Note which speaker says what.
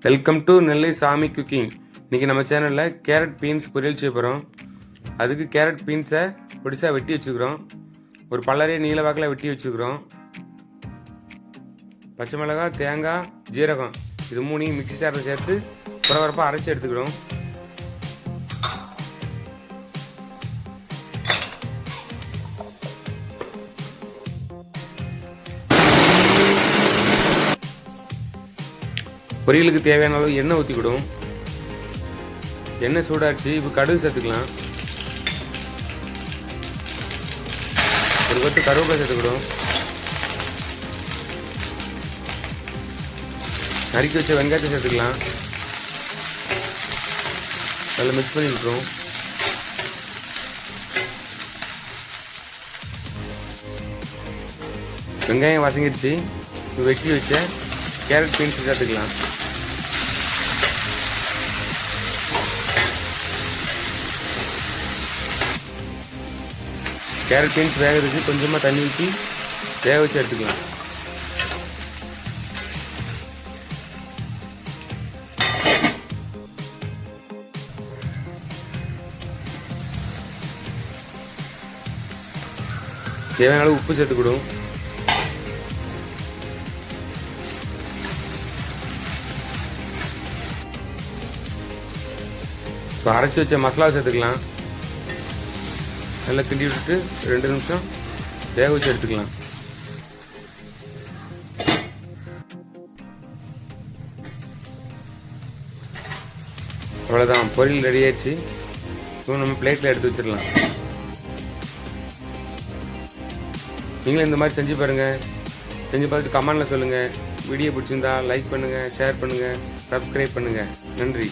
Speaker 1: Welcome to நெல்லை சாமி cooking. இன்றைக்கி நம்ம சேனலில் கேரட் பீன்ஸ் பொரியல் செய்ய போகிறோம். அதுக்கு கேரட் பீன்ஸை பொடிசாக வெட்டி வச்சுக்கிறோம். ஒரு பல்லரையை நீல வாக்கில் வெட்டி வச்சுக்கிறோம். பச்சை மிளகாய், தேங்காய், ஜீரகம் இது மூணையும் மிக்ஸி ஜாரில் சேர்த்து குறவரப்பாக அரைச்சி எடுத்துக்கிறோம். பொரியலுக்கு தேவையான அளவு எண்ணெய் ஊற்றிக்கிடும். எண்ணெய் சூடாச்சு. இப்போ கடுகு சேர்த்துக்கலாம். ஒரு கொத்து கருவேப்பிலை சேர்த்துக்கிடும். நறுக்கி வச்ச வெங்காயத்தை சேர்த்துக்கலாம். நல்லா மிக்ஸ் பண்ணி விட்டுரும். வெங்காயம் வசங்கிடுச்சு. வெட்டி வச்ச கேரட் பீன்ஸ் சேர்த்துக்கலாம். கேரட் பீன்ஸ் வேகிறதுக்கு கொஞ்சமாக தண்ணி ஊற்றி வேக வச்சு எடுத்துக்கலாம். தேவையான அளவு உப்பு சேர்த்துக்கிடும். இப்போ அரைச்சி வச்ச மசாலா சேர்த்துக்கலாம். நல்லா கிண்டி விட்டுட்டு 2 நிமிஷம் வேக வச்சு எடுத்துக்கலாம். அவ்வளோதான், பொரியல் ரெடி ஆயிடுச்சு. இப்போ நம்ம பிளேட்டில் எடுத்து வச்சிடலாம். நீங்களும் இந்த மாதிரி செஞ்சு பாருங்கள். செஞ்சு பார்த்துட்டு கமெண்டில் சொல்லுங்கள். வீடியோ பிடிச்சிருந்தா லைக் பண்ணுங்கள், ஷேர் பண்ணுங்கள், சப்ஸ்கிரைப் பண்ணுங்கள். நன்றி.